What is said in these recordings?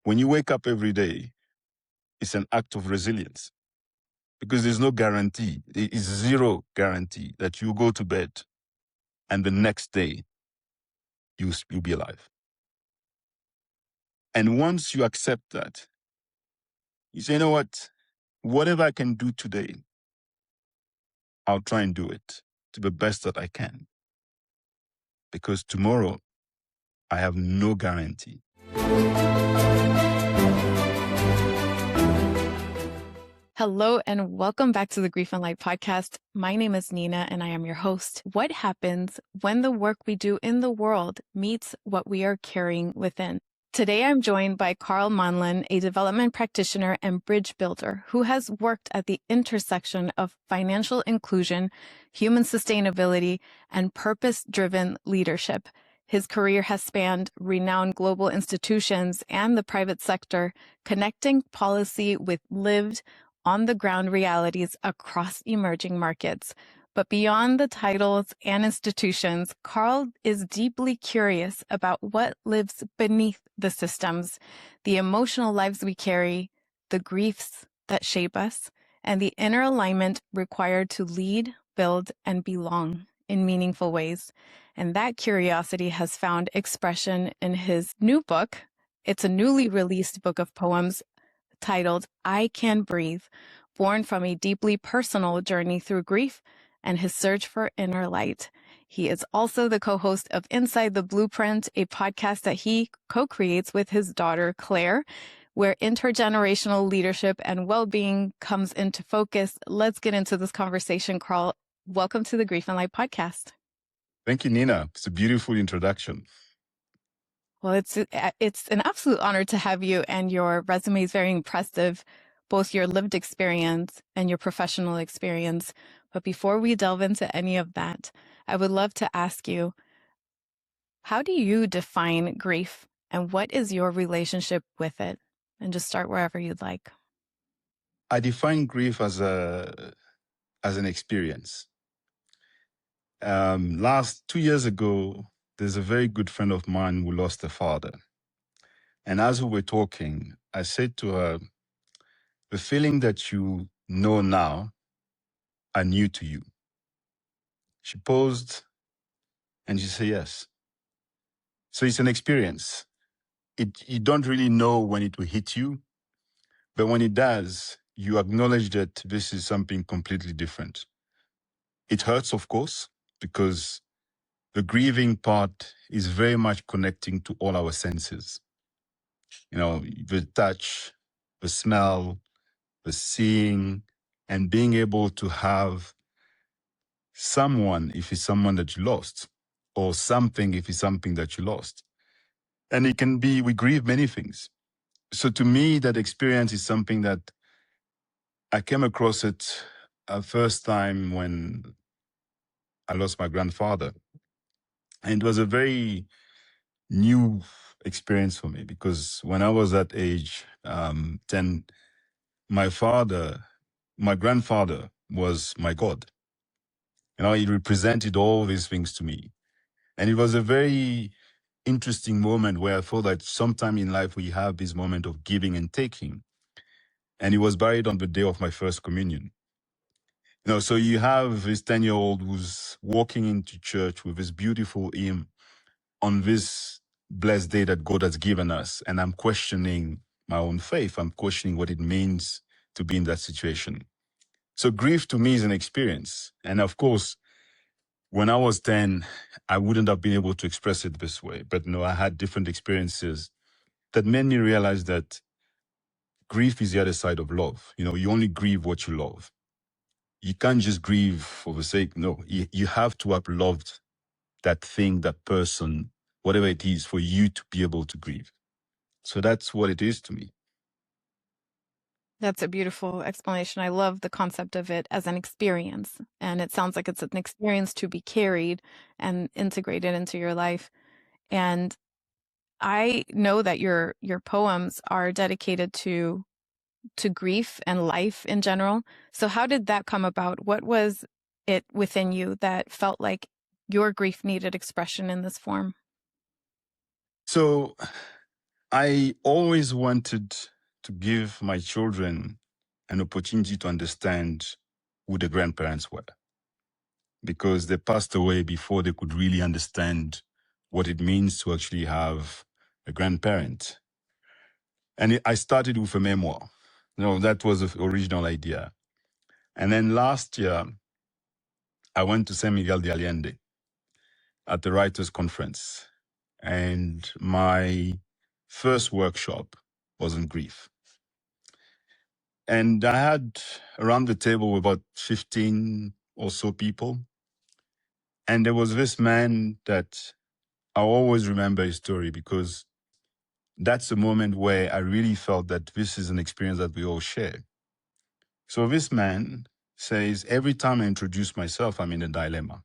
when you wake up every day, it's an act of resilience because there's no guarantee. There is zero guarantee that you go to bed and the next day you'll be alive. And once you accept that, you say, you know what? Whatever I can do today, I'll try and do it to the best that I can. Because tomorrow, I have no guarantee. Hello and welcome back to the Grief and Light podcast. My name is Nina and I am your host. What happens when the work we do in the world meets what we are carrying within? Today I'm joined by Carl Manlan, a development practitioner and bridge builder who has worked at the intersection of financial inclusion, human sustainability, and purpose-driven leadership. His career has spanned renowned global institutions and the private sector, connecting policy with lived, on-the-ground realities across emerging markets. But beyond the titles and institutions, Carl is deeply curious about what lives beneath the systems, the emotional lives we carry, the griefs that shape us, and the inner alignment required to lead, build, and belong in meaningful ways. And that curiosity has found expression in his new book. It's a newly released book of poems titled I Can Breathe, born from a deeply personal journey through grief and his search for inner light. He is also the co-host of Inside the Blueprint, a podcast that he co-creates with his daughter, Claire, where intergenerational leadership and well-being comes into focus. Let's get into this conversation, Carl. Welcome to the Grief and Light podcast. Thank you, Nina. It's a beautiful introduction. Well, it's an absolute honor to have you, and your resume is very impressive, both your lived experience and your professional experience. But before we delve into any of that, I would love to ask you, how do you define grief and what is your relationship with it? And just start wherever you'd like. I define grief as an experience. 2 years ago, there's a very good friend of mine who lost a father. And as we were talking, I said to her, the feeling that you know now are new to you. She paused and she said, yes. So it's an experience. You don't really know when it will hit you, but when it does, you acknowledge that this is something completely different. It hurts, of course, because the grieving part is very much connecting to all our senses. You know, the touch, the smell, the seeing, and being able to have someone if it's someone that you lost, or something if it's something that you lost. And it can be, we grieve many things. So to me, that experience is something that I came across it first time when I lost my grandfather. And it was a very new experience for me because when I was that age, 10, my grandfather was my God. You know, he represented all these things to me. And it was a very interesting moment where I thought that sometime in life we have this moment of giving and taking. And he was buried on the day of my first communion. You know, so you have this 10-year-old who's walking into church with this beautiful hymn on this blessed day that God has given us. And I'm questioning my own faith. I'm questioning what it means to be in that situation. So grief to me is an experience. And of course, when I was 10, I wouldn't have been able to express it this way. But no, I had different experiences that made me realize that grief is the other side of love. You know, you only grieve what you love. You can't just grieve for the sake. No, you have to have loved that thing, that person, whatever it is, for you to be able to grieve. So that's what it is to me. That's a beautiful explanation. I love the concept of it as an experience. And it sounds like it's an experience to be carried and integrated into your life. And I know that your poems are dedicated to grief and life in general. So how did that come about? What was it within you that felt like your grief needed expression in this form? So I always wanted to give my children an opportunity to understand who the grandparents were, because they passed away before they could really understand what it means to actually have a grandparent. And I started with a memoir. That was the original idea. And then last year, I went to San Miguel de Allende at the Writers' Conference. And my first workshop was on grief. And I had around the table about 15 or so people. And there was this man that I always remember his story, because that's a moment where I really felt that this is an experience that we all share. So this man says, every time I introduce myself, I'm in a dilemma.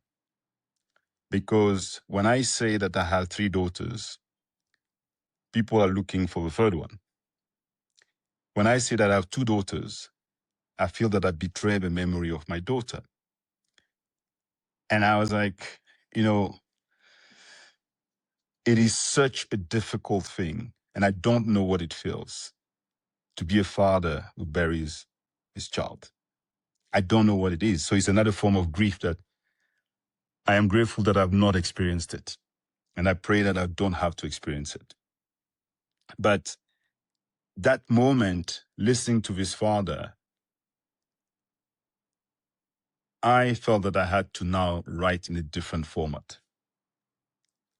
Because when I say that I have 3 daughters, people are looking for the third one. When I say that I have 2 daughters, I feel that I betray the memory of my daughter. And I was like, it is such a difficult thing. And I don't know what it feels to be a father who buries his child. I don't know what it is. So it's another form of grief that I am grateful that I've not experienced it. And I pray that I don't have to experience it. But that moment, listening to this father, I felt that I had to now write in a different format.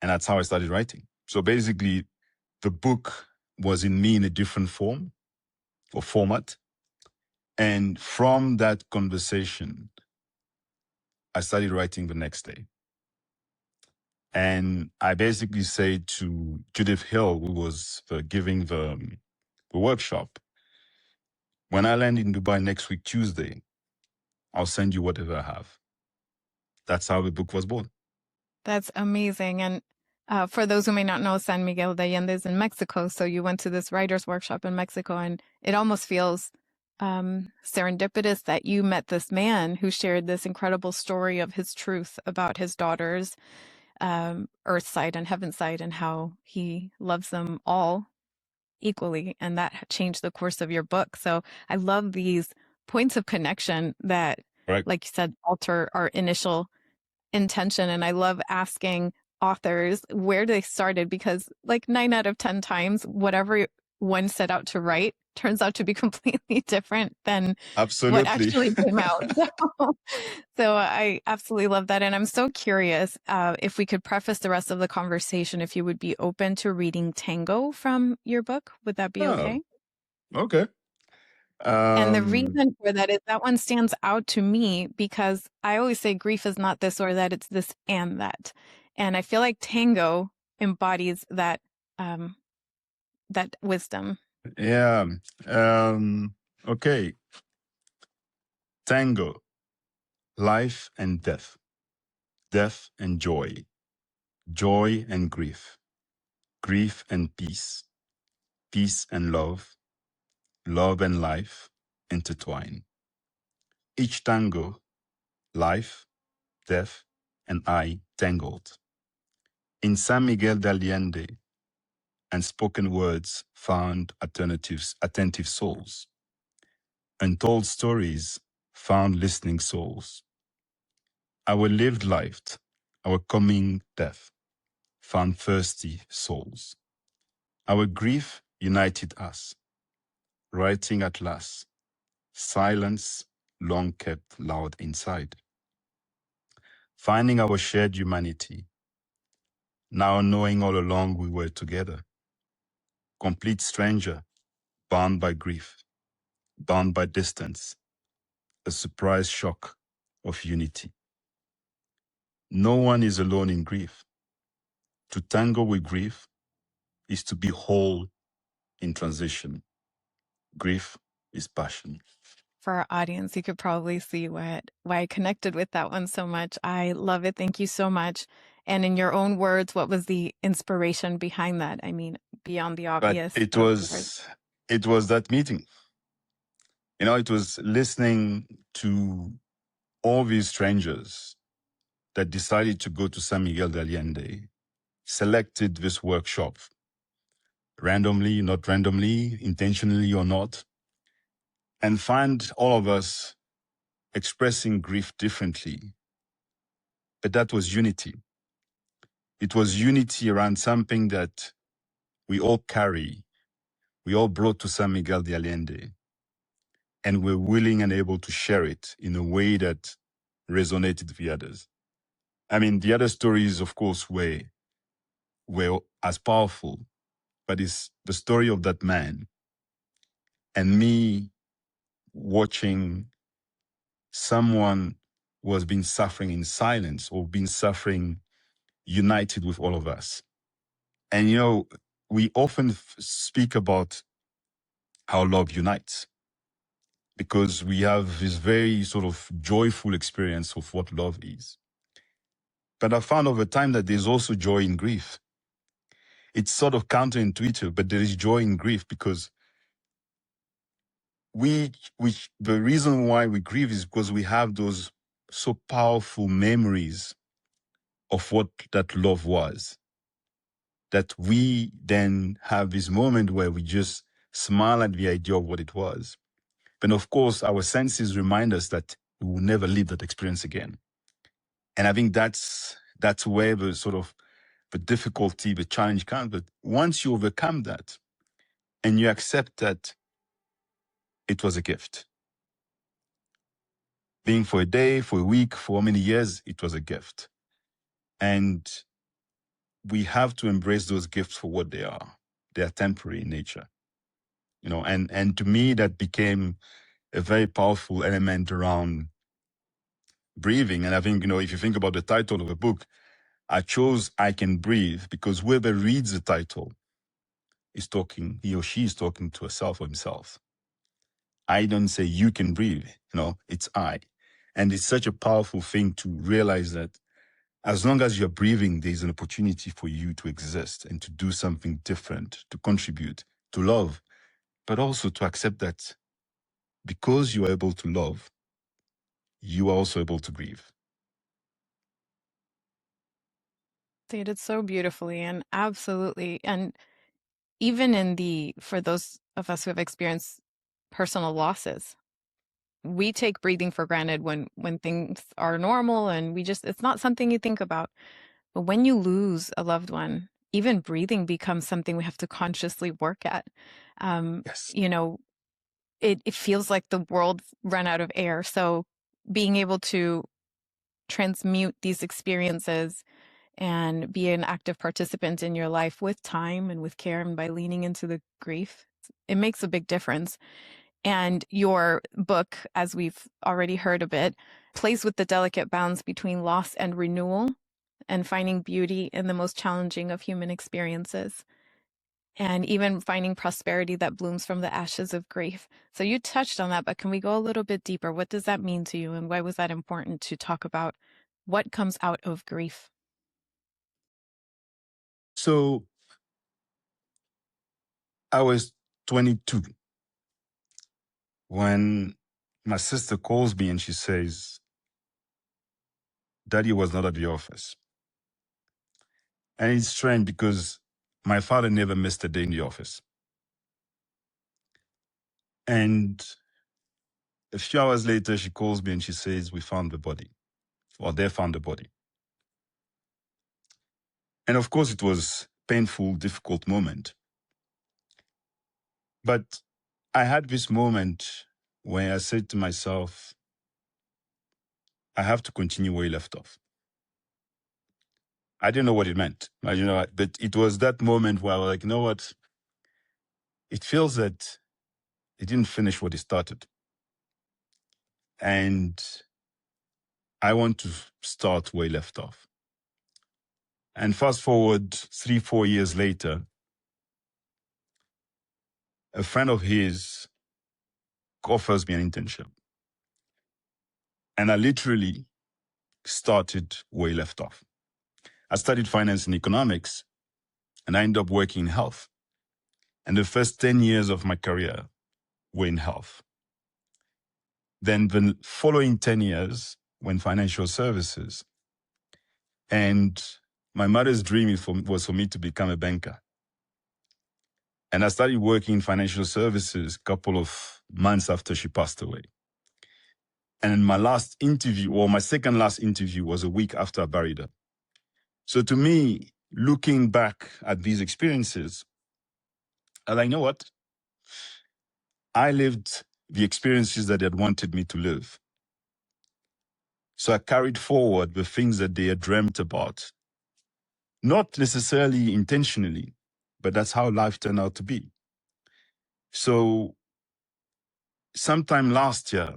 And that's how I started writing. So basically, the book was in me in a different form or format. And from that conversation, I started writing the next day. And I basically said to Judith Hill, who was giving the workshop, when I land in Dubai next week, Tuesday, I'll send you whatever I have. That's how the book was born. That's amazing. And for those who may not know, San Miguel de Allende is in Mexico. So you went to this writer's workshop in Mexico, and it almost feels serendipitous that you met this man who shared this incredible story of his truth about his daughters, earth side and heaven side, and how he loves them all equally. And that changed the course of your book. So I love these points of connection that, Right. like you said, alter our initial intention. And I love asking authors where they started, because like 9 out of 10 times, whatever one set out to write turns out to be completely different than what Absolutely. actually came out. So I absolutely love that. And I'm so curious if we could preface the rest of the conversation, if you would be open to reading Tango from your book. Would that be okay? Okay. And the reason for that is that one stands out to me because I always say grief is not this or that, it's this and that. And I feel like Tango embodies that that wisdom. Yeah. Okay. Tango, life and death, death and joy, joy and grief, grief and peace, peace and love, love and life intertwine. Each tango, life, death, and I tangled. In San Miguel de Allende, and spoken words found attentive souls. Untold stories found listening souls. Our lived life, our coming death, found thirsty souls. Our grief united us, writing at last, silence long kept loud inside. Finding our shared humanity, now knowing all along we were together. Complete stranger, bound by grief, bound by distance, a surprise shock of unity. No one is alone in grief. To tango with grief is to be whole in transition. Grief is passion. For our audience, you could probably see why I connected with that one so much. I love it. Thank you so much. And in your own words, what was the inspiration behind that? I mean, beyond the But obvious. it was that meeting. It was listening to all these strangers that decided to go to San Miguel de Allende, selected this workshop, randomly, not randomly, intentionally or not, and find all of us expressing grief differently. But that was unity. It was unity around something that we all carry, we all brought to San Miguel de Allende, and we're willing and able to share it in a way that resonated with the others. I mean, the other stories, of course, were as powerful, but it's the story of that man and me watching someone who has been suffering in silence or been suffering united with all of us. And, you know, we often speak about how love unites because we have this very sort of joyful experience of what love is. But I found over time that there's also joy in grief. It's sort of counterintuitive, but there is joy in grief because the reason why we grieve is because we have those so powerful memories of what that love was, that we then have this moment where we just smile at the idea of what it was. But of course, our senses remind us that we will never live that experience again. And I think that's where the sort of the difficulty, the challenge comes. But once you overcome that and you accept that it was a gift, being for a day, for a week, for many years, it was a gift. And we have to embrace those gifts for what they are. They are temporary in nature. You know, and to me, that became a very powerful element around breathing. And I think, you know, if you think about the title of the book, I chose I Can Breathe because whoever reads the title is talking, he or she is talking to herself or himself. I don't say you can breathe, you know, it's I. And it's such a powerful thing to realize that as long as you're breathing, there's an opportunity for you to exist and to do something different, to contribute, to love, but also to accept that because you are able to love, you are also able to grieve. Stated so beautifully and absolutely. And even for those of us who have experienced personal losses, we take breathing for granted when things are normal and it's not something you think about. But when you lose a loved one, even breathing becomes something we have to consciously work at. Yes. You know, it feels like the world ran out of air. So being able to transmute these experiences and be an active participant in your life with time and with care and by leaning into the grief, it makes a big difference. And your book, as we've already heard a bit, plays with the delicate bounds between loss and renewal and finding beauty in the most challenging of human experiences and even finding prosperity that blooms from the ashes of grief. So you touched on that, but can we go a little bit deeper? What does that mean to you? And why was that important to talk about what comes out of grief? So I was 22 when my sister calls me and she says, Daddy was not at the office. And it's strange because my father never missed a day in the office. And a few hours later, she calls me and she says, we found the body, or they found the body. And of course, it was a painful, difficult moment. But I had this moment where I said to myself, I have to continue where he left off. I didn't know what it meant, but it was that moment where I was like, you know what? It feels that he didn't finish what he started. And I want to start where he left off. And fast forward 3-4 years later, a friend of his offers me an internship. And I literally started where he left off. I studied finance and economics, and I ended up working in health. And the first 10 years of my career were in health. Then the following 10 years were in financial services. And my mother's dream was for me to become a banker. And I started working in financial services a couple of months after she passed away. And my last interview, or my second last interview, was a week after I buried her. So to me, looking back at these experiences, I'm like, you know what? I lived the experiences that they had wanted me to live. So I carried forward the things that they had dreamt about, not necessarily intentionally, but that's how life turned out to be. So sometime last year,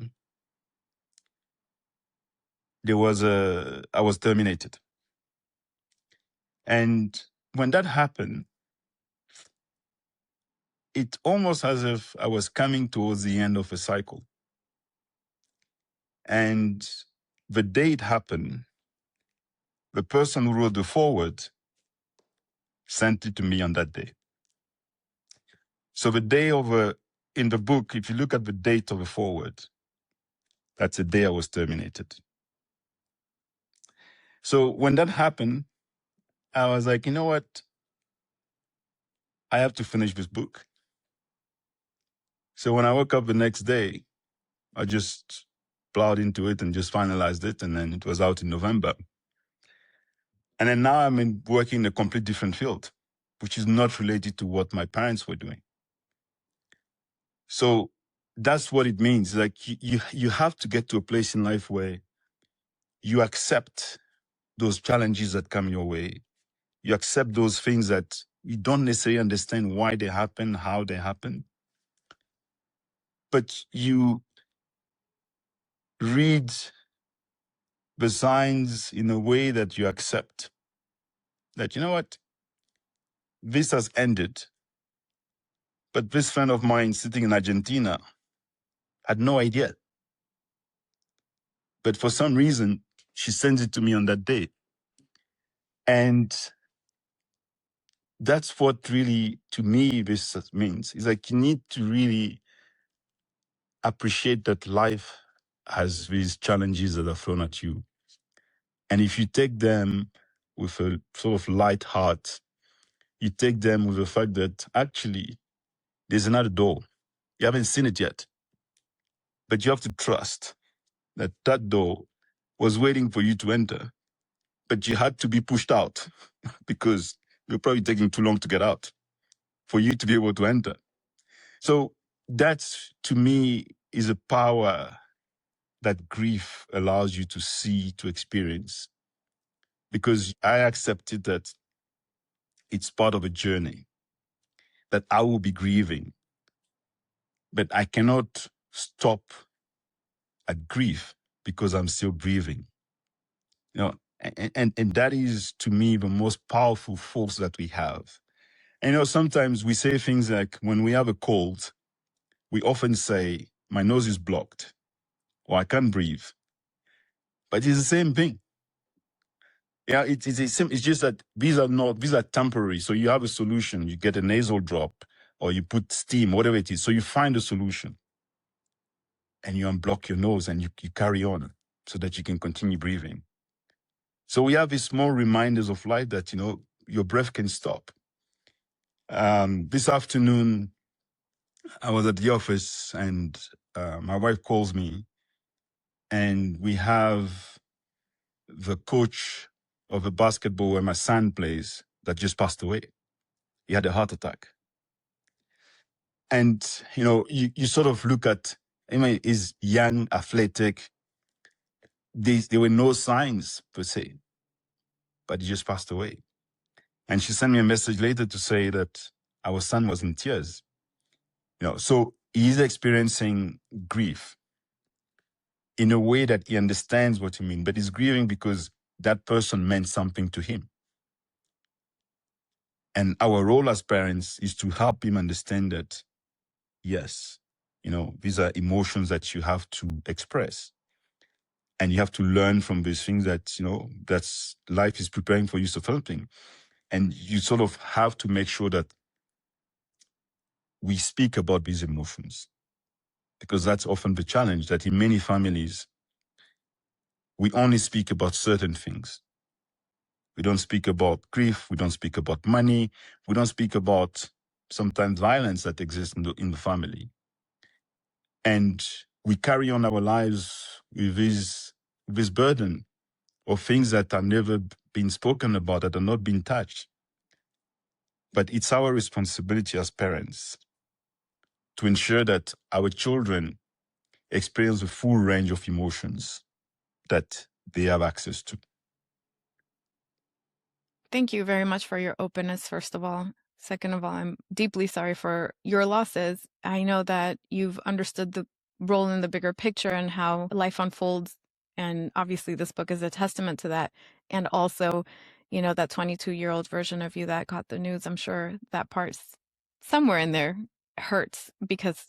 I was terminated. And when that happened, it almost as if I was coming towards the end of a cycle. And the day it happened, the person who wrote the foreword sent it to me on that day. So the day in the book, if you look at the date of the foreword, that's the day I was terminated. So when that happened, I was like, you know what? I have to finish this book. So when I woke up the next day, I just plowed into it and just finalized it. And then it was out in November. And then now I'm working in a complete different field, which is not related to what my parents were doing. So that's what it means. Like you have to get to a place in life where you accept those challenges that come your way. You accept those things that you don't necessarily understand why they happen, how they happen. But you read the signs in a way that you accept that, you know what, this has ended. But this friend of mine sitting in Argentina had no idea. But for some reason, she sends it to me on that day. And that's what really, to me, this means. It's like you need to really appreciate that life has these challenges that are thrown at you. And if you take them with a sort of light heart, you take them with the fact that actually there's another door. You haven't seen it yet, but you have to trust that that door was waiting for you to enter, but you had to be pushed out because you're probably taking too long to get out for you to be able to enter. So that's, to me, is a power that grief allows you to see, to experience, because I accepted that it's part of a journey, that I will be grieving, but I cannot stop at grief because I'm still grieving. You know, and that is, to me, the most powerful force that we have. And, you know, sometimes we say things like, when we have a cold, we often say, my nose is blocked, or I can't breathe. But it's the same thing. Yeah, it's just that these are temporary. So you have a solution, you get a nasal drop, or you put steam, whatever it is. So you find a solution and you unblock your nose and you carry on so that you can continue breathing. So we have these small reminders of life that, you know, your breath can stop. This afternoon, I was at the office and my wife calls me, and we have the coach of the basketball where my son plays that just passed away. He had a heart attack. And, you know, you sort of look at, I mean, he's young, athletic. There were no signs per se, but he just passed away. And she sent me a message later to say that our son was in tears. You know, so he's experiencing grief in a way that he understands what you mean, but he's grieving because that person meant something to him. And our role as parents is to help him understand that, yes, you know, these are emotions that you have to express. And you have to learn from these things that, you know, that's life is preparing for you for something. And you sort of have to make sure that we speak about these emotions, because that's often the challenge, that in many families, we only speak about certain things. We don't speak about grief. We don't speak about money. We don't speak about sometimes violence that exists in the family. And we carry on our lives with this burden of things that have never been spoken about, that are not being touched. But it's our responsibility as parents to ensure that our children experience the full range of emotions that they have access to. Thank you very much for your openness, first of all. Second of all, I'm deeply sorry for your losses. I know that you've understood the role in the bigger picture and how life unfolds. And obviously, this book is a testament to that. And also, you know, that 22-year-old version of you that got the news, I'm sure that part's somewhere in there hurts because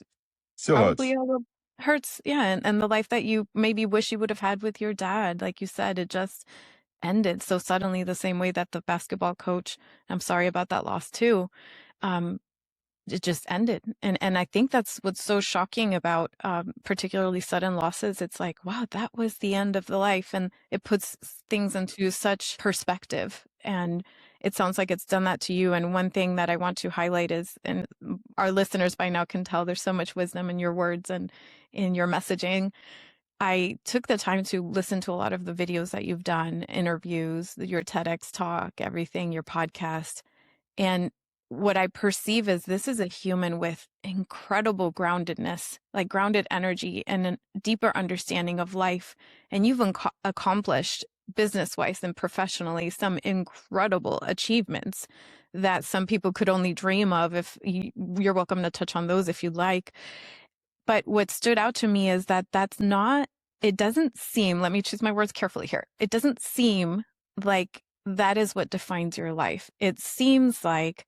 So probably all the hurts. Yeah. And the life that you maybe wish you would have had with your dad, like you said, it just ended so suddenly, the same way that the basketball coach, I'm sorry about that loss too, it just ended. And I think that's what's so shocking about particularly sudden losses. It's like, wow, that was the end of the life. And it puts things into such perspective. And it sounds like it's done that to you. And one thing that I want to highlight is, and our listeners by now can tell there's so much wisdom in your words and in your messaging. I took the time to listen to a lot of the videos that you've done, interviews, your TEDx talk, everything, your podcast. And what I perceive is this is a human with incredible groundedness, like grounded energy and a deeper understanding of life. And you've accomplished business-wise and professionally some incredible achievements that some people could only dream of. If you're welcome to touch on those if you'd like. But what stood out to me is that it doesn't seem, let me choose my words carefully here. It doesn't seem like that is what defines your life. It seems like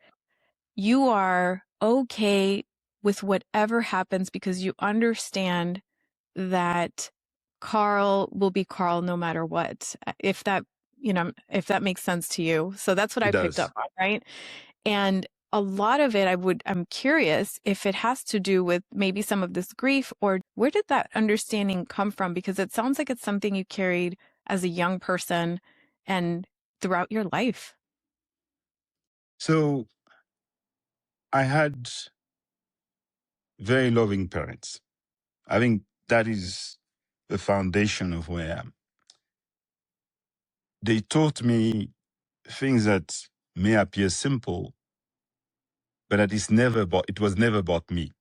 you are okay with whatever happens because you understand that Carl will be Carl no matter what. If that, if that makes sense to you. So that's what it I picked does. up on, right? And a lot of it, I'm curious if it has to do with maybe some of this grief, or where did that understanding come from? Because it sounds like it's something you carried as a young person and throughout your life. So I had very loving parents. I think that is the foundation of where I am. They taught me things that may appear simple, but that it was never about me.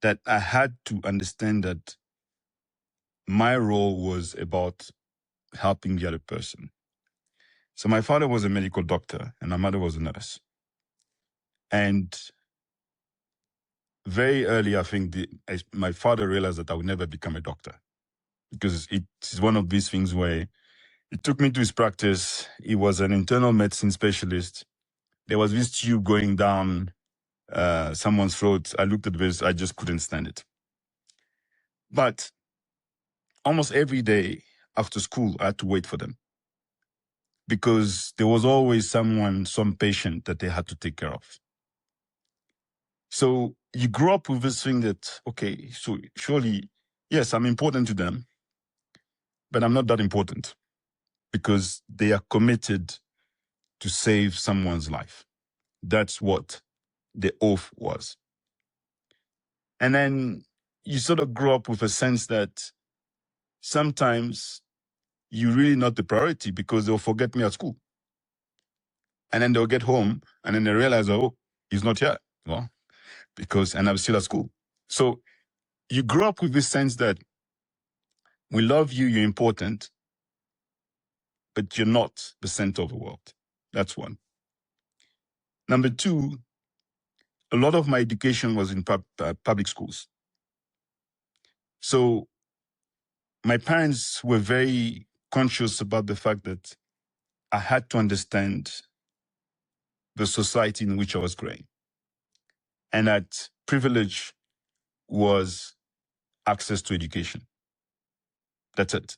That I had to understand that my role was about helping the other person. So my father was a medical doctor and my mother was a nurse. And very early, I think my father realized that I would never become a doctor because it's one of these things where it took me to his practice. He was an internal medicine specialist. There was this tube going down someone's throat. I looked at this, I just couldn't stand it. But almost every day after school, I had to wait for them because there was always some patient that they had to take care of. So you grow up with this thing that, okay, so surely, yes, I'm important to them, but I'm not that important because they are committed to save someone's life. That's what the oath was. And then you sort of grow up with a sense that sometimes you're really not the priority because they'll forget me at school. And then they'll get home and then they realize, oh, he's not here. Well, and I'm still at school. So you grow up with this sense that we love you, you're important, but you're not the center of the world. That's one. Number two, a lot of my education was in public schools. So my parents were very conscious about the fact that I had to understand the society in which I was growing. And that privilege was access to education. That's it.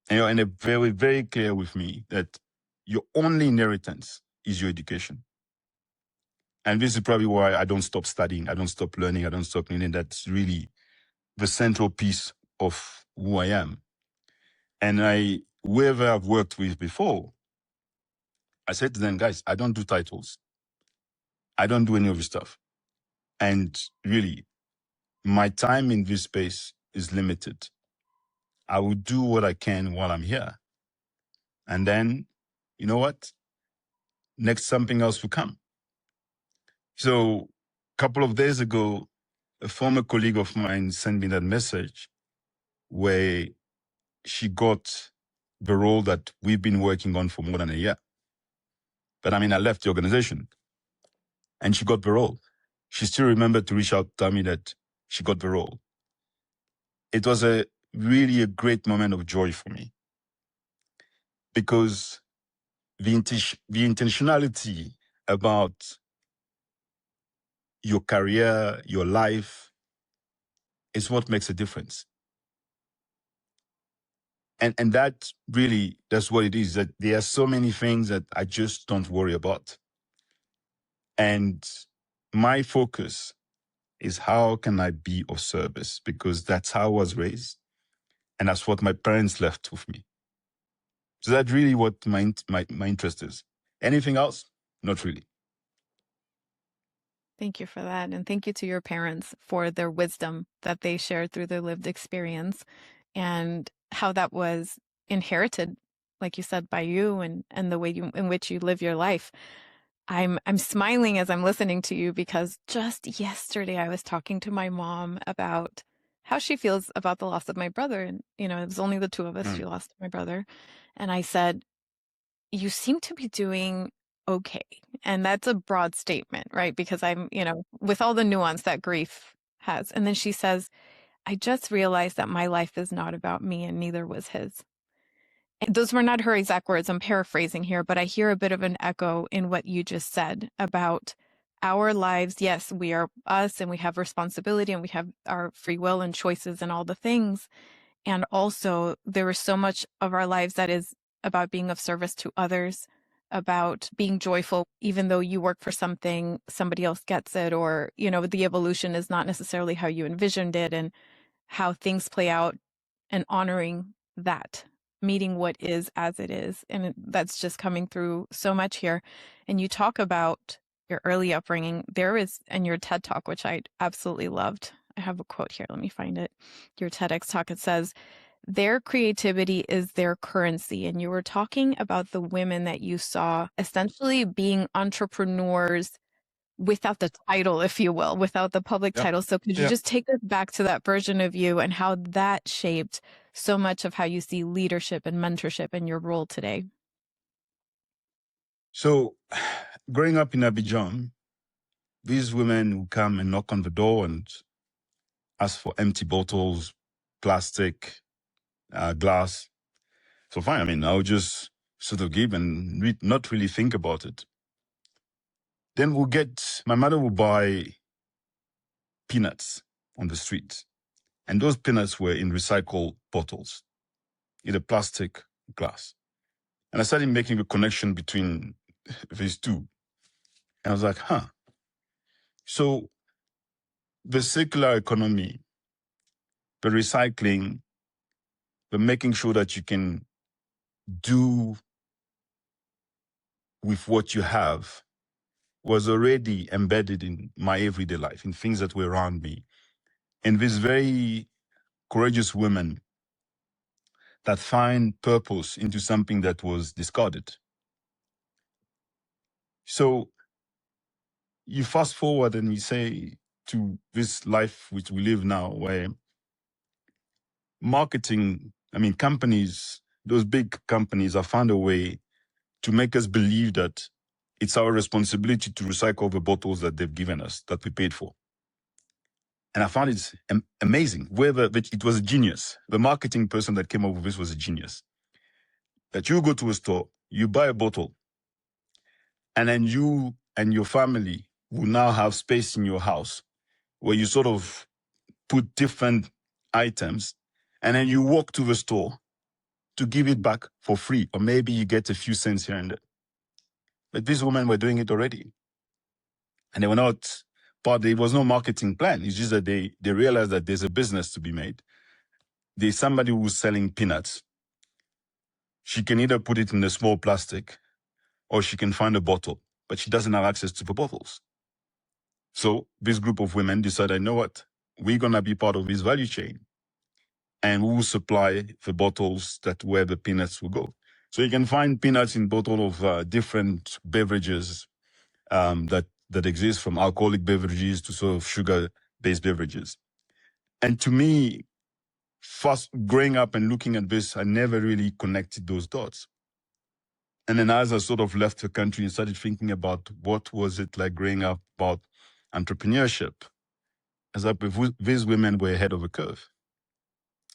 And they're very, very clear with me that your only inheritance is your education. And this is probably why I don't stop studying. I don't stop learning. I don't stop learning. That's really the central piece of who I am. And whoever I've worked with before, I said to them, guys, I don't do titles. I don't do any of this stuff. And really, my time in this space is limited. I will do what I can while I'm here. And then, you know what? Next, something else will come. So a couple of days ago, a former colleague of mine sent me that message where she got the role that we've been working on for more than a year. But I mean, I left the organization and she got the role. She still remembered to reach out, tell me that she got the role. It was really a great moment of joy for me because the intentionality about your career, your life is what makes a difference. And that really, that's what it is, that there are so many things that I just don't worry about. And my focus is how can I be of service? Because that's how I was raised. And that's what my parents left with me. So that's really what my interest is. Anything else? Not really. Thank you for that. And thank you to your parents for their wisdom that they shared through their lived experience and how that was inherited, like you said, by you and the way in which you live your life. I'm smiling as I'm listening to you because just yesterday I was talking to my mom about how she feels about the loss of my brother. And, it was only the two of us. She lost my brother. And I said, you seem to be doing okay. And that's a broad statement, right? Because I'm, with all the nuance that grief has. And then she says, I just realized that my life is not about me and neither was his. And those were not her exact words. I'm paraphrasing here, but I hear a bit of an echo in what you just said about our lives. Yes, we are us and we have responsibility and we have our free will and choices and all the things. And also there is so much of our lives that is about being of service to others, about being joyful, even though you work for something, somebody else gets it, or, the evolution is not necessarily how you envisioned it and how things play out, and honoring that, meeting what is as it is. And that's just coming through so much here. And you talk about your early upbringing. There is, in your TED Talk, which I absolutely loved, I have a quote here. Let me find it. Your TEDx talk, it says, their creativity is their currency. And you were talking about the women that you saw essentially being entrepreneurs without the title, if you will, without the public title. So could you just take us back to that version of you and how that shaped so much of how you see leadership and mentorship in your role today? So growing up in Abidjan, these women who come and knock on the door and ask for empty bottles, plastic, glass. So fine, I mean, I'll just sort of give and not really think about it. Then my mother will buy peanuts on the street. And those peanuts were in recycled bottles, either plastic, glass. And I started making a connection between these two. And I was like, So the circular economy, the recycling, the making sure that you can do with what you have was already embedded in my everyday life, in things that were around me. And these very courageous women that find purpose into something that was discarded. So you fast forward and you say to this life which we live now, where marketing, companies, those big companies have found a way to make us believe that it's our responsibility to recycle the bottles that they've given us, that we paid for. And I found it amazing. It was a genius. The marketing person that came up with this was a genius. That you go to a store, you buy a bottle, and then you and your family will now have space in your house where you sort of put different items, and then you walk to the store to give it back for free, or maybe you get a few cents here and there. But these women were doing it already. And they were not there was no marketing plan. It's just that they realized that there's a business to be made. There's somebody who's selling peanuts. She can either put it in a small plastic, or she can find a bottle, but she doesn't have access to the bottles. So this group of women decided, you know what, we're going to be part of this value chain, and we will supply the bottles that where the peanuts will go. So you can find peanuts in bottle of different beverages that exist, from alcoholic beverages to sort of sugar-based beverages. And to me, first growing up and looking at this, I never really connected those dots. And then as I sort of left the country and started thinking about what was it like growing up about entrepreneurship, as I, these women were ahead of the curve.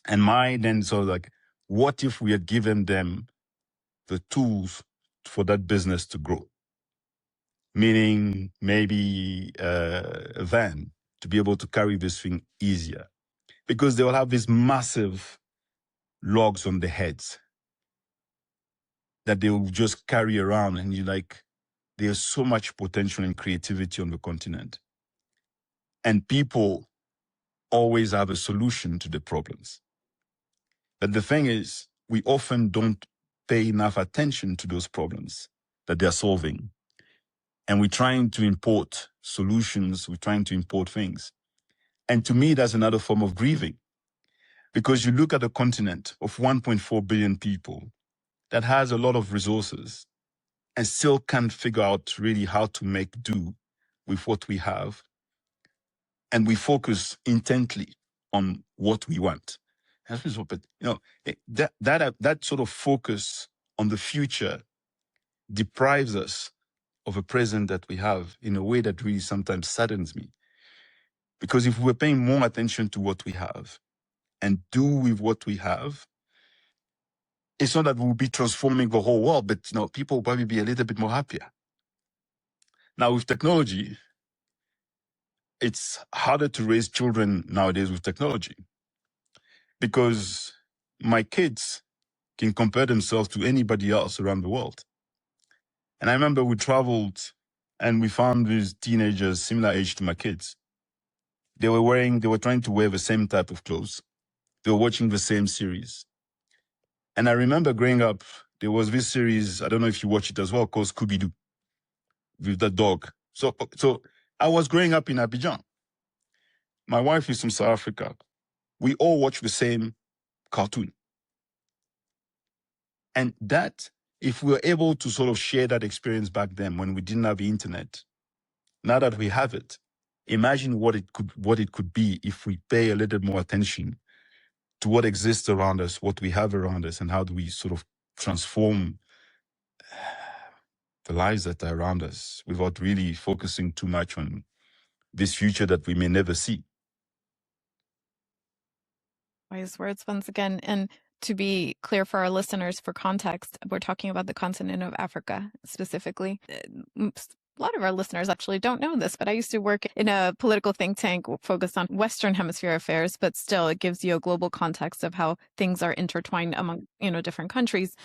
And my then sort of like, what if we had given them the tools for that business to grow? Meaning maybe a van to be able to carry this thing easier, because they will have these massive logs on their heads that they will just carry around, and you're like, there's so much potential and creativity on the continent. And people always have a solution to the problems. But the thing is, we often don't pay enough attention to those problems that they're solving. And we're trying to import solutions, we're trying to import things. And to me, that's another form of grieving. Because you look at a continent of 1.4 billion people that has a lot of resources and still can't figure out really how to make do with what we have. And we focus intently on what we want. But that sort of focus on the future deprives us of a present that we have in a way that really sometimes saddens me. Because if we're paying more attention to what we have and do with what we have, it's not that we'll be transforming the whole world, but people will probably be a little bit more happier. Now, with technology, it's harder to raise children nowadays with technology, because my kids can compare themselves to anybody else around the world. And I remember we traveled and we found these teenagers similar age to my kids. They were trying to wear the same type of clothes. They were watching the same series. And I remember growing up, there was this series, I don't know if you watch it as well, called Scooby-Doo, with the dog. So I was growing up in Abidjan. My wife is from South Africa. We all watch the same cartoon. And that, if we were able to sort of share that experience back then when we didn't have the internet, now that we have it, imagine what it could be if we pay a little more attention to what exists around us, what we have around us, and how do we sort of transform the lives that are around us without really focusing too much on this future that we may never see. Wise words once again. And to be clear for our listeners, for context, we're talking about the continent of Africa specifically. A lot of our listeners actually don't know this, but I used to work in a political think tank focused on Western Hemisphere affairs, but still it gives you a global context of how things are intertwined among, different countries.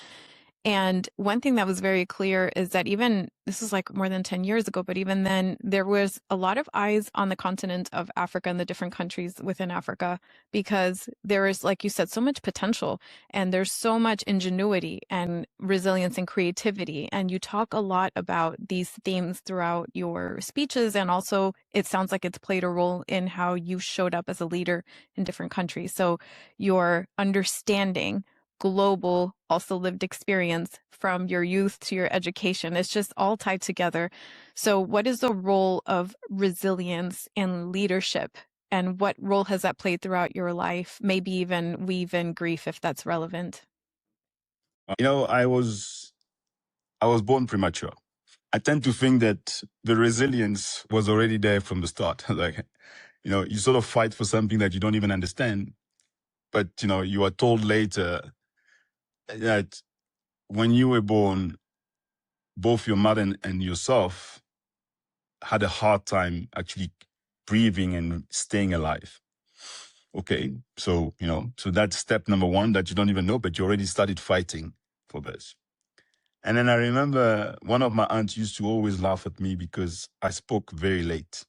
And one thing that was very clear is that even, this was like more than 10 years ago, but even then there was a lot of eyes on the continent of Africa and the different countries within Africa, because there is, like you said, so much potential and there's so much ingenuity and resilience and creativity. And you talk a lot about these themes throughout your speeches. And also it sounds like it's played a role in how you showed up as a leader in different countries. So your understanding global, also lived experience from your youth to your education. It's just all tied together. So what is the role of resilience in leadership? And what role has that played throughout your life? Maybe even weave in grief if that's relevant. I was born premature. I tend to think that the resilience was already there from the start. Like, you sort of fight for something that you don't even understand, but you are told later that when you were born, both your mother and yourself had a hard time actually breathing and staying alive. Okay, so so that's step number one that you don't even know, but you already started fighting for this. And then I remember one of my aunts used to always laugh at me because I spoke very late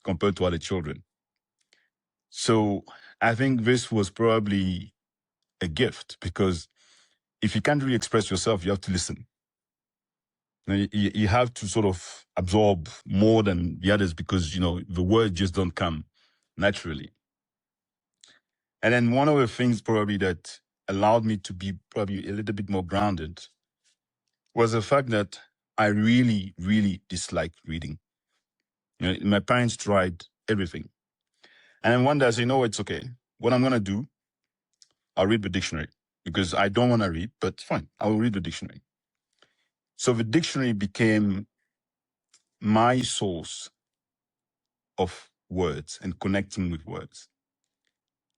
compared to other children. So I think this was probably a gift, because if you can't really express yourself, you have to listen. You have to sort of absorb more than the others because, the words just don't come naturally. And then one of the things probably that allowed me to be probably a little bit more grounded was the fact that I really, really disliked reading. My parents tried everything. And then one day I said, it's okay. What I'm going to do, I'll read the dictionary because I don't want to read, but fine, I will read the dictionary. So the dictionary became my source of words and connecting with words.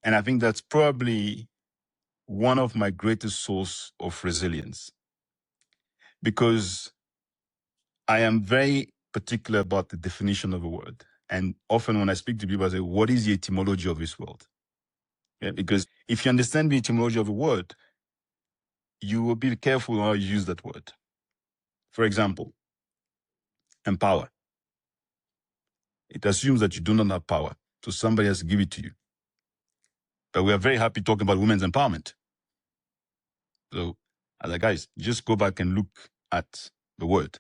And I think that's probably one of my greatest source of resilience because I am very particular about the definition of a word. And often when I speak to people, I say, what is the etymology of this word? Yeah, because if you understand the etymology of a word, you will be careful how you use that word. For example, empower. It assumes that you do not have power, so somebody has to give it to you. But we are very happy talking about women's empowerment. So, other guys, just go back and look at the word.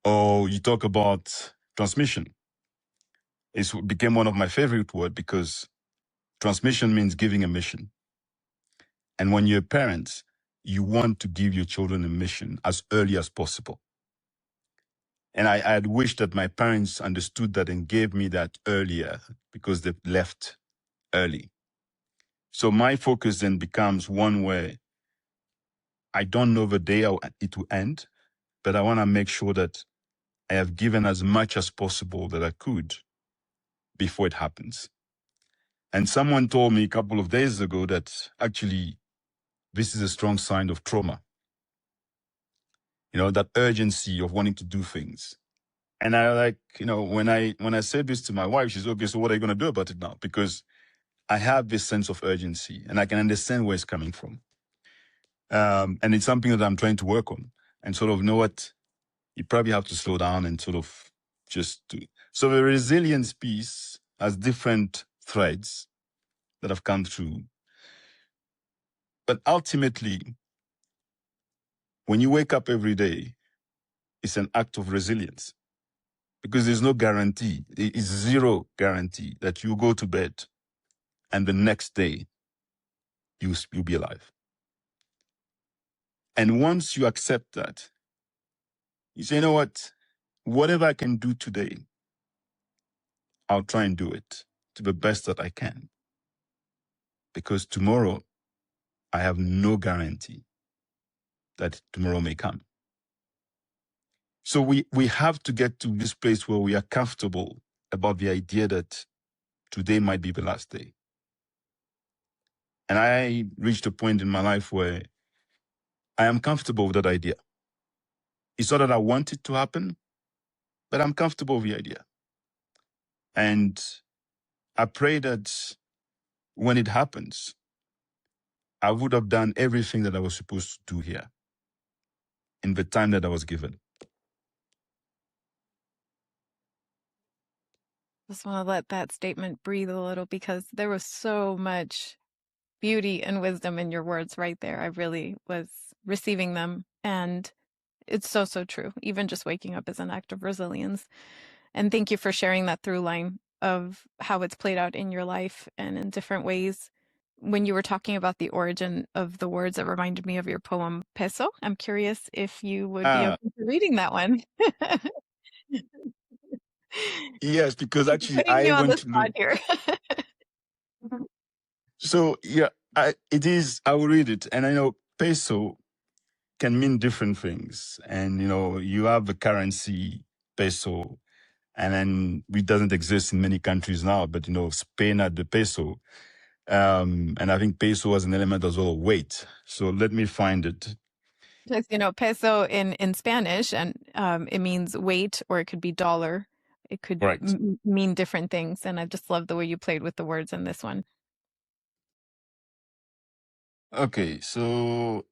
Or you talk about transmission. It became one of my favorite words because transmission means giving a mission. And when you're a parent, you want to give your children a mission as early as possible. And I had wished that my parents understood that and gave me that earlier because they left early. So my focus then becomes one where I don't know the day it will end, but I want to make sure that I have given as much as possible that I could before it happens. And someone told me a couple of days ago that actually this is a strong sign of trauma. That urgency of wanting to do things. And I when I said this to my wife, she's okay, so what are you going to do about it now? Because I have this sense of urgency and I can understand where it's coming from. And it's something that I'm trying to work on and sort of know what you probably have to slow down and sort of just do. So the resilience piece has different threads that have come through. But ultimately, when you wake up every day, it's an act of resilience because there's no guarantee. It's zero guarantee that you go to bed and the next day you'll be alive. And once you accept that, you say, whatever I can do today, I'll try and do it to the best that I can. Because tomorrow, I have no guarantee that tomorrow may come. So we have to get to this place where we are comfortable about the idea that today might be the last day. And I reached a point in my life where I am comfortable with that idea. It's not that I want it to happen, but I'm comfortable with the idea. And I pray that when it happens, I would have done everything that I was supposed to do here in the time that I was given. Just want to let that statement breathe a little because there was so much beauty and wisdom in your words right there. I really was receiving them. And it's so, so true. Even just waking up is an act of resilience. And thank you for sharing that through line of how it's played out in your life and in different ways. When you were talking about the origin of the words, it reminded me of your poem PESO. I'm curious if you would be open to reading that one. Yes, because actually Putting I you on the went to look. spot here. So yeah, it is. I will read it, and I know peso can mean different things, and you have the currency peso, and then it doesn't exist in many countries now. But Spain had the peso, and I think peso has an element as well of weight. So let me find it. Because, peso in Spanish, and it means weight, or it could be dollar. It could Right. mean different things. And I just love the way you played with the words in this one. Okay, so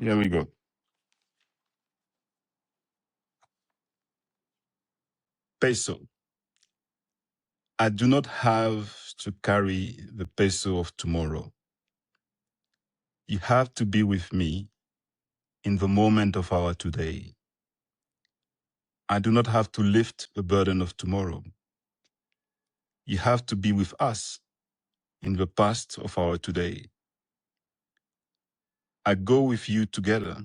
here we go. Peso. I do not have to carry the peso of tomorrow. You have to be with me in the moment of our today. I do not have to lift the burden of tomorrow. You have to be with us in the past of our today. I go with you together,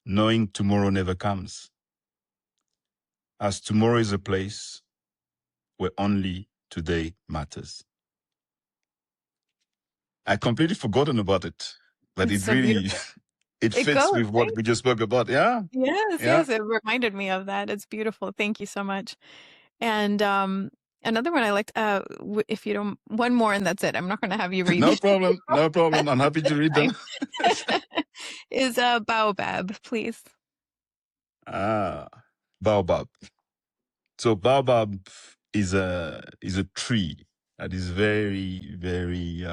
knowing tomorrow never comes, as tomorrow is a place where only today matters. I completely forgotten about it, but It's it so really, beautiful. it It fits goes, with what right? we just spoke about. Yeah, Yes, yeah. yes. It reminded me of that. It's beautiful. Thank you so much. And another one I liked, if you don't, one more and that's it. I'm not going to have you read No problem, no problem. I'm happy to read time. them. Is BAOBAB, please. Baobab. So baobab is a tree that is very, very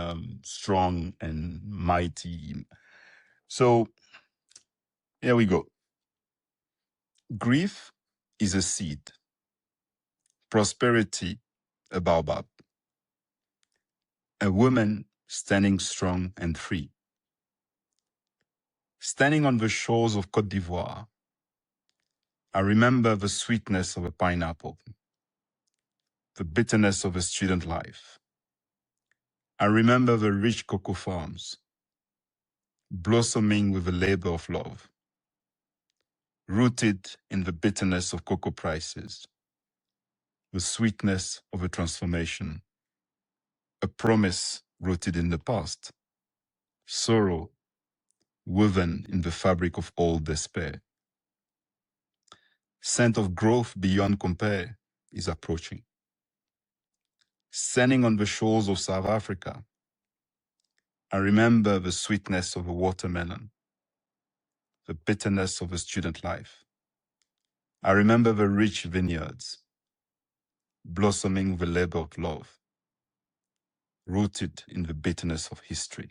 strong and mighty. So here we go. Grief is a seed. Prosperity, a baobab. A woman standing strong and free. Standing on the shores of Côte d'Ivoire, I remember the sweetness of a pineapple, the bitterness of a student life. I remember the rich cocoa farms, blossoming with the labor of love, rooted in the bitterness of cocoa prices, the sweetness of a transformation, a promise rooted in the past, sorrow woven in the fabric of old despair. Scent of growth beyond compare is approaching. Standing on the shores of South Africa, I remember the sweetness of a watermelon, the bitterness of a student life. I remember the rich vineyards, blossoming the labor of love, rooted in the bitterness of history,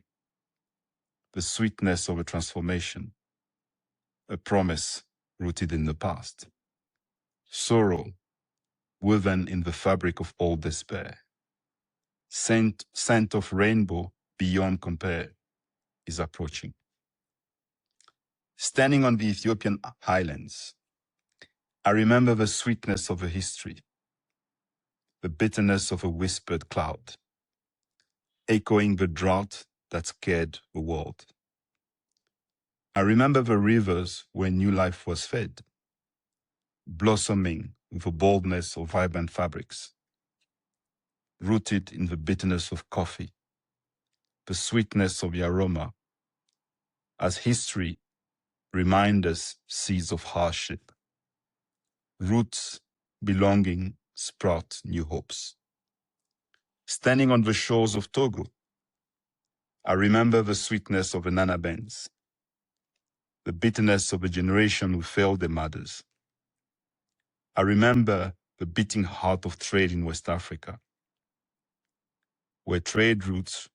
the sweetness of a transformation, a promise rooted in the past, sorrow woven in the fabric of old despair. Scent of rainbow beyond compare is approaching. Standing on the Ethiopian highlands, I remember the sweetness of a history, the bitterness of a whispered cloud, echoing the drought that scared the world. I remember the rivers where new life was fed, blossoming with the boldness of vibrant fabrics, rooted in the bitterness of coffee, the sweetness of the aroma, as history reminds us seeds of hardship, roots belonging sprout new hopes. Standing on the shores of Togo, I remember the sweetness of the Nana Bens, the bitterness of a generation who failed their mothers. I remember the beating heart of trade in West Africa, where trade routes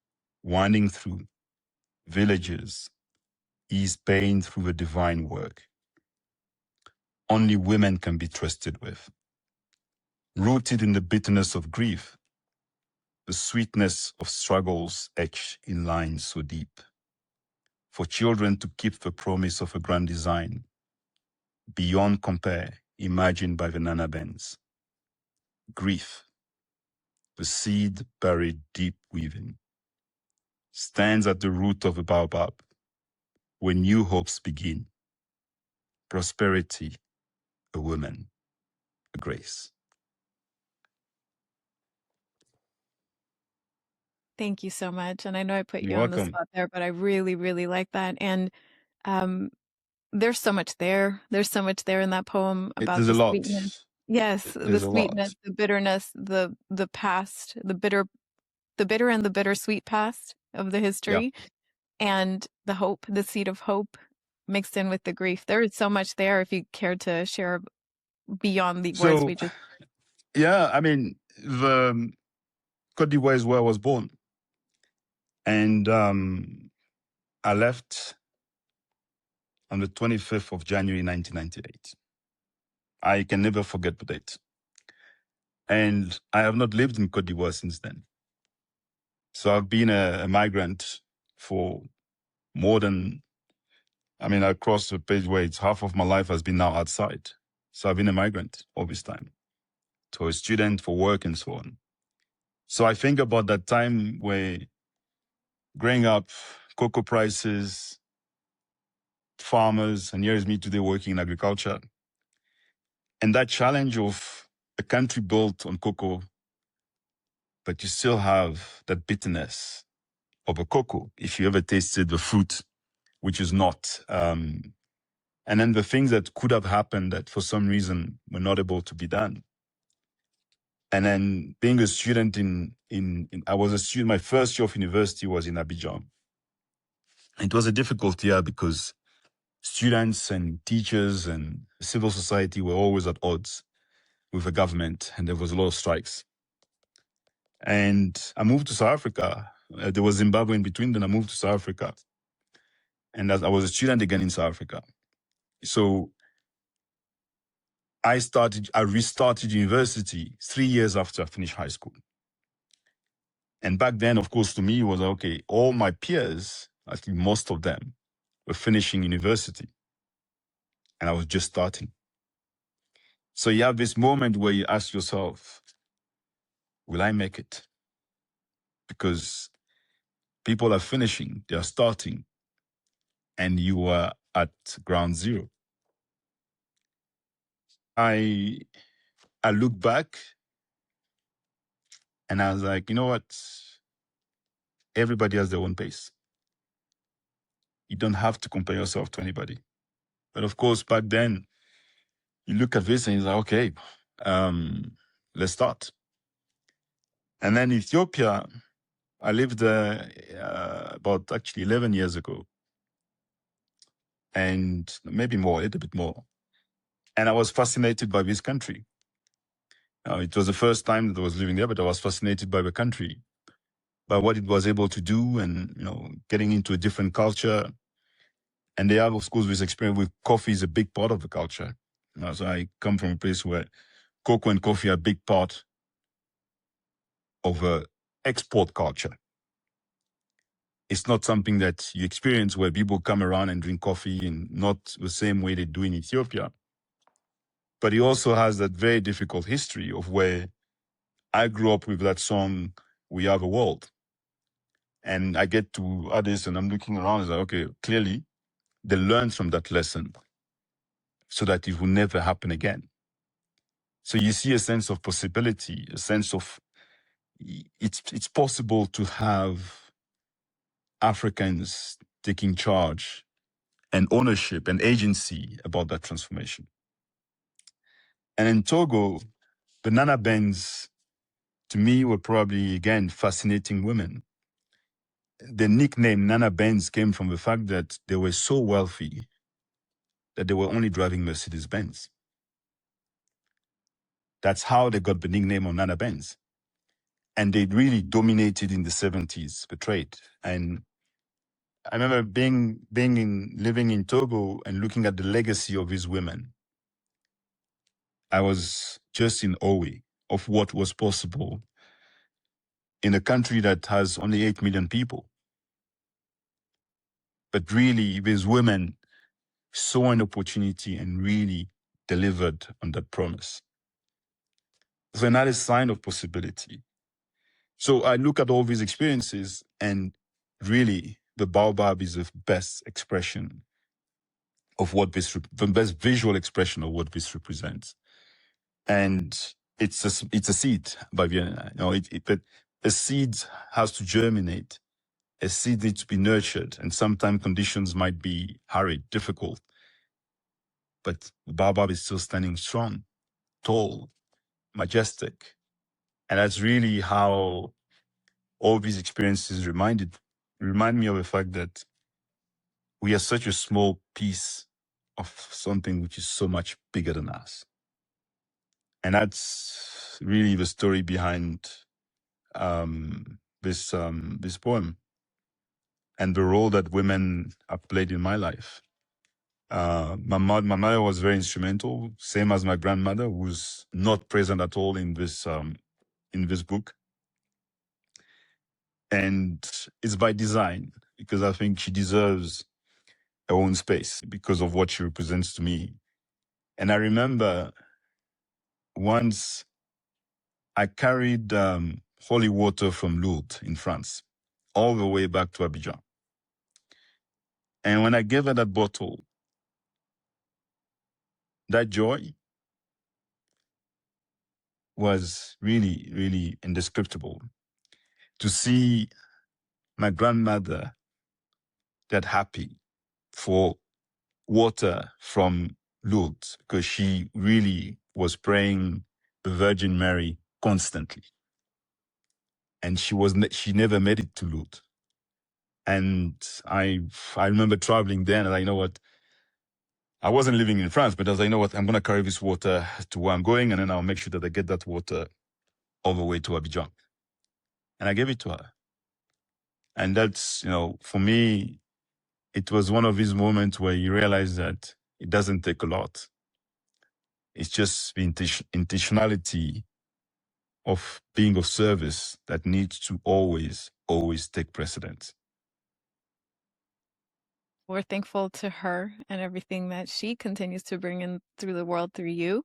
winding through villages ease pain through the divine work only women can be trusted with. Rooted in the bitterness of grief, the sweetness of struggles etched in lines so deep. For children to keep the promise of a grand design, beyond compare, imagined by the Nana Bens. Grief, the seed buried deep within, stands at the root of a baobab, where new hopes begin. Prosperity, a woman, a grace. Thank you so much. And I know I put You're you on the welcome. spot there, but I really, really like that. And um, there's so much there. There's so much there in that poem about There's the a lot. sweetness. Yes, the There's a sweetness, lot. the bitterness, the past, the bitter and the bittersweet past of the Yeah. history, and the hope, the seed of hope mixed in with the grief. There is so much there if you care to share beyond the words we So, just. yeah, I mean, the Côte d'Ivoire is where I was born. And I left on the 25th of January, 1998. I can never forget the date. And I have not lived in Côte d'Ivoire since then. So I've been a migrant for more than, I mean, I crossed the page where it's half of my life has been now outside. So I've been a migrant all this time, to a student for work and so on. So I think about that time where growing up, cocoa prices, farmers, and here's me today working in agriculture. And that challenge of a country built on cocoa, but you still have that bitterness of a cocoa if you ever tasted the fruit, which is not. And then the things that could have happened that for some reason were not able to be done. And then being a student I was a student, my first year of university was in Abidjan. It was a difficult year because students and teachers and civil society were always at odds with the government, and there was a lot of strikes. And I moved to South Africa. There was Zimbabwe in between, then I moved to South Africa. And as I was a student again in South Africa. So I restarted university 3 years after I finished high school. And back then, of course, to me, it was okay, all my peers, I think most of them, were finishing university. And I was just starting. So you have this moment where you ask yourself, will I make it? Because people are finishing, they are starting, and you are at ground zero. I look back and I was like, you know what? Everybody has their own pace. You don't have to compare yourself to anybody. But of course, back then, you look at this and you're like, okay, let's start. And then Ethiopia, I lived there about actually 11 years ago. And maybe more, a little bit more. And I was fascinated by this country. It was the first time that I was living there, but I was fascinated by the country, by what it was able to do, and getting into a different culture. And they have, of course, this experience with coffee is a big part of the culture. So I come from a place where cocoa and coffee are a big part of export culture. It's not something that you experience where people come around and drink coffee, and not the same way they do in Ethiopia. But it also has that very difficult history of where I grew up with that song, We Are the World. And I get to others and I'm looking around and like, okay, clearly they learned from that lesson so that it will never happen again. So you see a sense of possibility, a sense of it's possible to have Africans taking charge and ownership and agency about that transformation. And in Togo, the Nana Bens, to me, were probably, again, fascinating women. The nickname Nana Benz came from the fact that they were so wealthy that they were only driving Mercedes Benz. That's how they got the nickname of Nana Benz. And they really dominated in the 70s, the trade. And I remember living in Togo and looking at the legacy of these women. I was just in awe of what was possible in a country that has only 8 million people. But really, these women saw an opportunity and really delivered on that promise. So another sign of possibility. So I look at all these experiences, and really the BAOBAB is the best expression of what the best visual expression of what this represents. And it's a seed, by but a seed has to germinate. A seed needs to be nurtured, and sometimes conditions might be hurried, difficult. But the BAOBAB is still standing strong, tall, majestic. And that's really how all these experiences remind me of the fact that we are such a small piece of something which is so much bigger than us. And that's really the story behind this poem and the role that women have played in my life. My mother was very instrumental, same as my grandmother, who's not present at all in this book. And it's by design, because I think she deserves her own space because of what she represents to me. And I remember once I carried holy water from Lourdes in France all the way back to Abidjan. And when I gave her that bottle, that joy was really, really indescribable. To see my grandmother that happy for water from Lourdes, because she really was praying the Virgin Mary constantly. And she never made it to Lourdes. And I remember traveling then, and I know what, I wasn't living in France, but as I know what, I'm going to carry this water to where I'm going, and then I'll make sure that I get that water all the way to Abidjan. And I gave it to her. And that's, for me, it was one of these moments where you realize that it doesn't take a lot. It's just the intentionality of being of service that needs to always, always take precedence. We're thankful to her and everything that she continues to bring in through the world through you.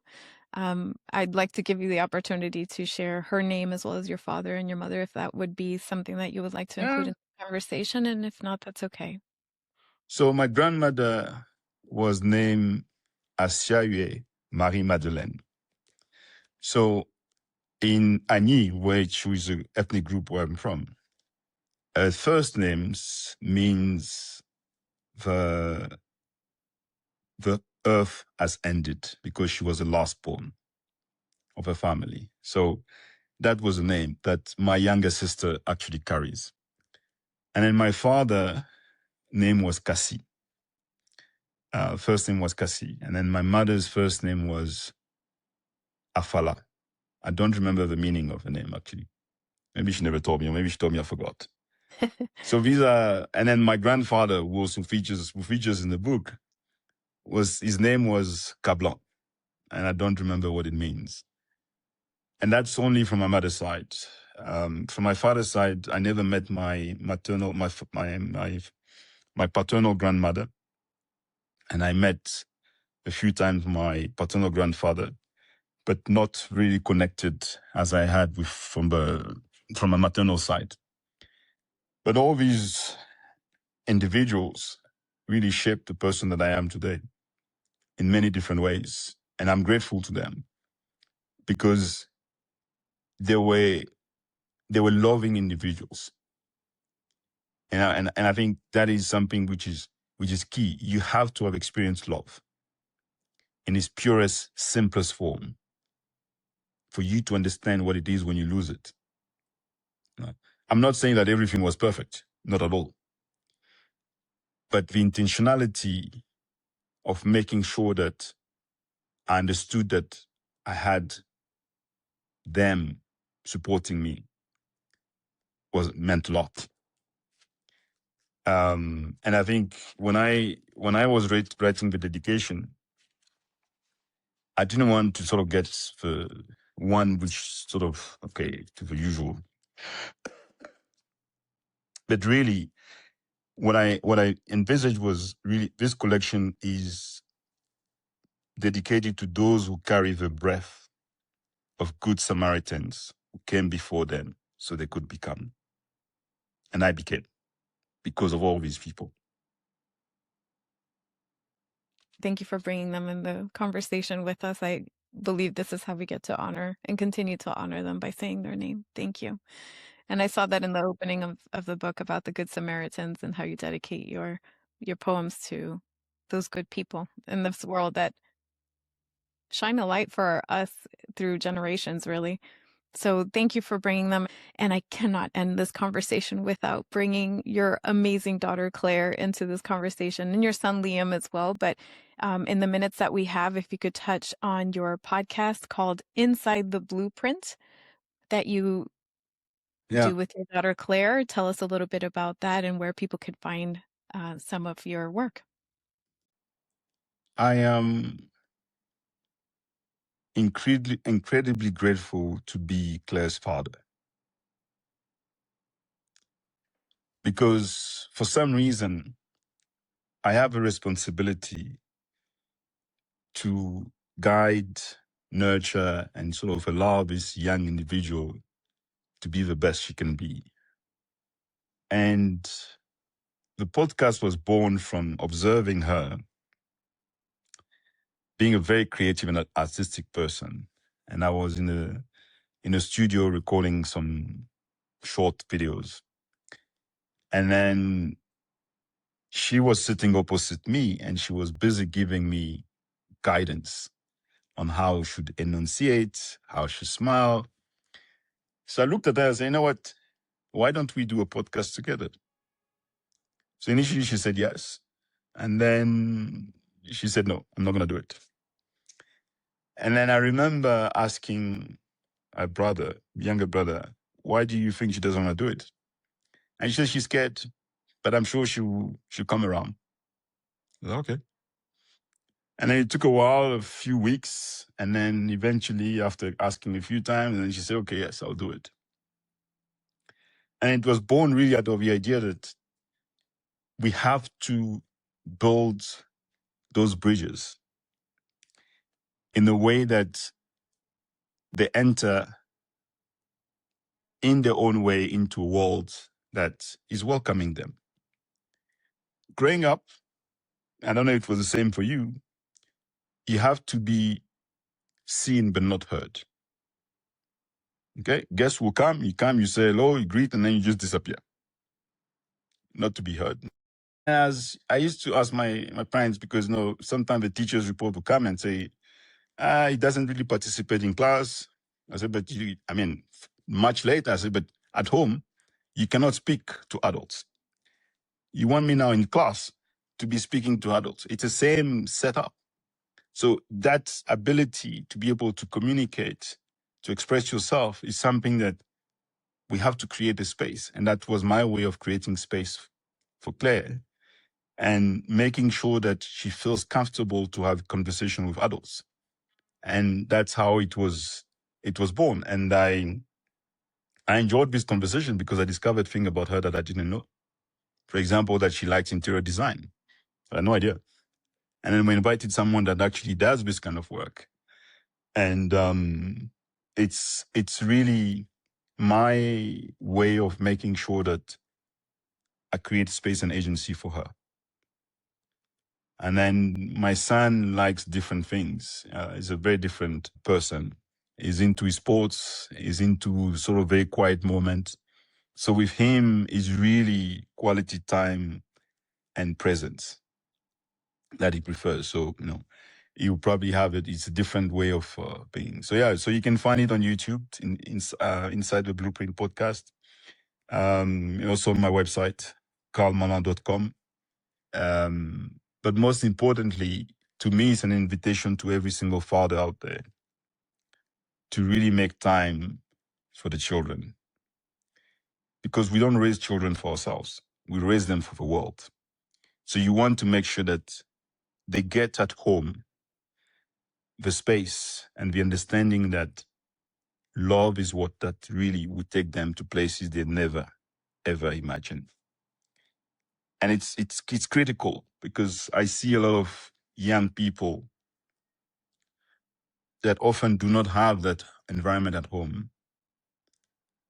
I'd like to give you the opportunity to share her name as well as your father and your mother, if that would be something that you would like to include Yeah. in the conversation. And if not, that's okay. So my grandmother was named Asiaye Marie Madeleine. So in Agny, which is an ethnic group where I'm from, her first names means the earth has ended, because she was the last born of her family. So that was a name that my younger sister actually carries. And then my father's name was Kassi. First name was Kassi. And then my mother's first name was Afala. I don't remember the meaning of the name, actually. Maybe she never told me, or maybe she told me I forgot. So these are, and then my grandfather, who features in the book, his name was Cablan. And I don't remember what it means. And that's only from my mother's side. From my father's side, I never met my paternal grandmother, and I met a few times my paternal grandfather, but not really connected as I had from my maternal side. But all these individuals really shaped the person that I am today in many different ways, and I'm grateful to them because they were loving individuals. And I think that is something which is key. You have to have experienced love in its purest, simplest form for you to understand what it is when you lose it. I'm not saying that everything was perfect, not at all. But the intentionality of making sure that I understood that I had them supporting me meant a lot. And I think when I was writing the dedication, I didn't want to sort of get the one which sort of, to the usual. But really, what I envisaged was really this collection is dedicated to those who carry the breath of good Samaritans who came before them so they could become. And I became because of all these people. Thank you for bringing them in the conversation with us. I believe this is how we get to honor and continue to honor them by saying their name. Thank you. And I saw that in the opening of the book about the Good Samaritans and how you dedicate your poems to those good people in this world that shine a light for us through generations, really. So thank you for bringing them. And I cannot end this conversation without bringing your amazing daughter, Claire, into this conversation and your son, Liam, as well. But in the minutes that we have, if you could touch on your podcast called Inside the Blueprint that you do with your daughter, Claire. Tell us a little bit about that and where people could find some of your work. I am incredibly grateful to be Claire's father, because for some reason I have a responsibility to guide, nurture, and sort of allow this young individual to be the best she can be. And the podcast was born from observing her being a very creative and artistic person. And I was in a studio recording some short videos. And then she was sitting opposite me and she was busy giving me guidance on how I should enunciate, how I should smile. So I looked at her and said, you know what? Why don't we do a podcast together? So initially she said yes. And then she said, no, I'm not going to do it. And then I remember asking her brother, younger brother, why do you think she doesn't want to do it? And she said she's scared, but I'm sure she'll come around. I said, okay. And then it took a while, a few weeks. And then eventually, after asking a few times, and then she said, okay, yes, I'll do it. And it was born really out of the idea that we have to build those bridges in a way that they enter in their own way into a world that is welcoming them. Growing up, I don't know if it was the same for you, you have to be seen but not heard. Okay? Guests will come, you say hello, you greet, and then you just disappear. Not to be heard. As I used to ask my parents, because sometimes the teacher's report will come and say, he doesn't really participate in class. I said, but much later, I said, but at home, you cannot speak to adults. You want me now in class to be speaking to adults. It's the same setup. So that ability to be able to communicate, to express yourself is something that we have to create a space. And that was my way of creating space for Claire and making sure that she feels comfortable to have conversation with adults. And that's how it was born. And I enjoyed this conversation because I discovered things about her that I didn't know. For example, that she likes interior design. I had no idea. And then we invited someone that actually does this kind of work. And it's really my way of making sure that I create space and agency for her. And then my son likes different things. He's a very different person. He's into his sports. He's into sort of very quiet moments. So with him, it's really quality time and presence that he prefers. So, you probably have it. It's a different way of being. So yeah, so you can find it on YouTube inside the Blueprint podcast. Also on my website, carlmanlan.com. But most importantly, to me, it's an invitation to every single father out there to really make time for the children. Because we don't raise children for ourselves. We raise them for the world. So you want to make sure that they get at home the space and the understanding that love is what that really would take them to places they never, ever imagined. And it's critical because I see a lot of young people that often do not have that environment at home.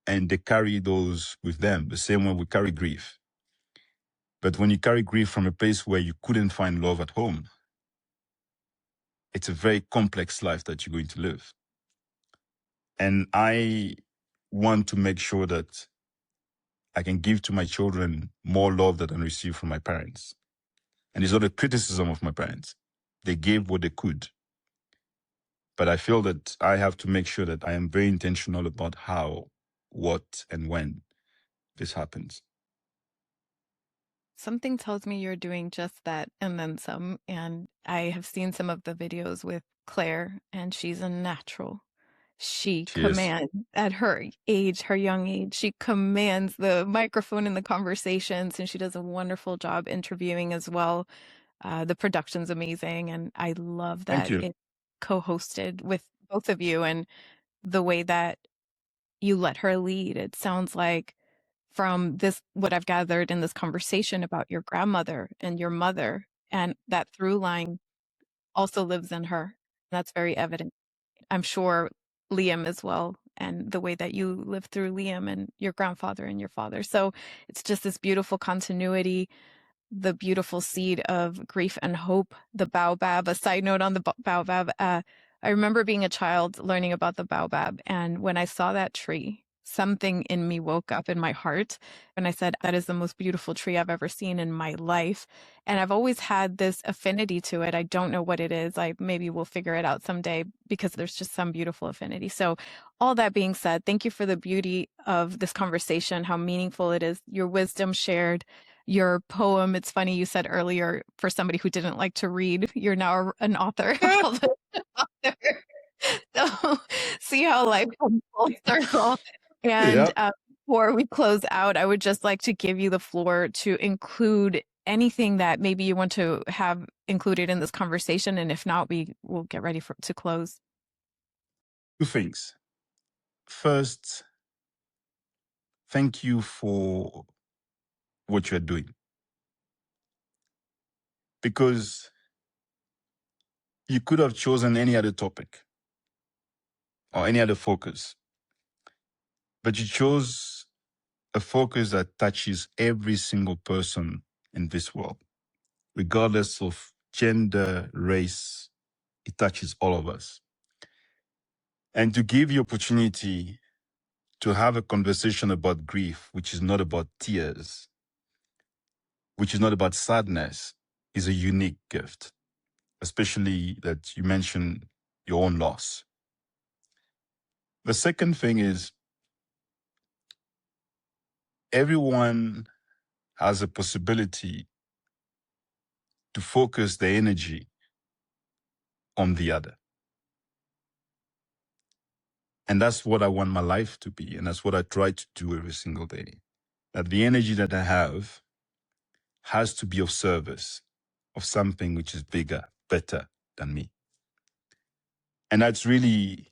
And they carry those with them, the same way we carry grief. But when you carry grief from a place where you couldn't find love at home, it's a very complex life that you're going to live. And I want to make sure that I can give to my children more love than I receive from my parents. And it's not a criticism of my parents. They gave what they could. But I feel that I have to make sure that I am very intentional about how, what, and when this happens. Something tells me you're doing just that and then some. And I have seen some of the videos with Claire, and she's a natural. She commands at her age, her young age, she commands the microphone in the conversations, and she does a wonderful job interviewing as well. The production's amazing, and I love that it's co-hosted with both of you, and the way that you let her lead. It sounds like from this, what I've gathered in this conversation about your grandmother and your mother, and that through line also lives in her. That's very evident. I'm sure Liam as well, and the way that you lived through Liam and your grandfather and your father. So it's just this beautiful continuity, the beautiful seed of grief and hope, the baobab. A side note on the baobab, I remember being a child learning about the baobab, and when I saw that tree, something in me woke up in my heart, and I said, that is the most beautiful tree I've ever seen in my life. And I've always had this affinity to it. I don't know what it is. I maybe we'll figure it out someday, because there's just some beautiful affinity. So all that being said, thank you for the beauty of this conversation, how meaningful it is, your wisdom shared, your poem. It's funny, you said earlier, for somebody who didn't like to read, you're now an author, a published author. So see how life comes full circle. And Yeah. before we close out, I would just like to give you the floor to include anything that maybe you want to have included in this conversation. And if not, we will get ready to close. Two things. First, thank you for what you're doing, because you could have chosen any other topic or any other focus, but you chose a focus that touches every single person in this world, regardless of gender, race. It touches all of us. And to give you opportunity to have a conversation about grief, which is not about tears, which is not about sadness, is a unique gift, especially that you mentioned your own loss. The second thing is, everyone has a possibility to focus their energy on the other. And that's what I want my life to be. And that's what I try to do every single day. That the energy that I have has to be of service of something which is bigger, better than me. And that's really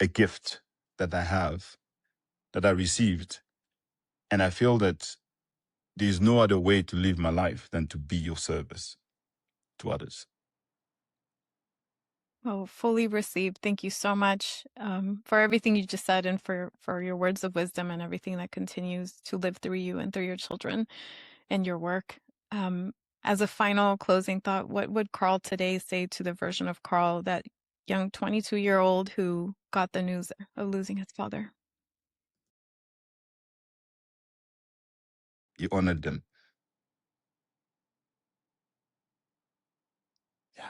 a gift that I have, that I received. And I feel that there's no other way to live my life than to be of service to others. Oh, fully received. Thank you so much for everything you just said, and for your words of wisdom and everything that continues to live through you and through your children and your work. As a final closing thought, what would Carl today say to the version of Carl, that young 22-year-old who got the news of losing his father? You honored them. Yeah.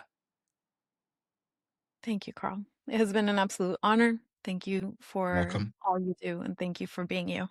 Thank you, Carl. It has been an absolute honor. Thank you for Welcome. all you do, and thank you for being you.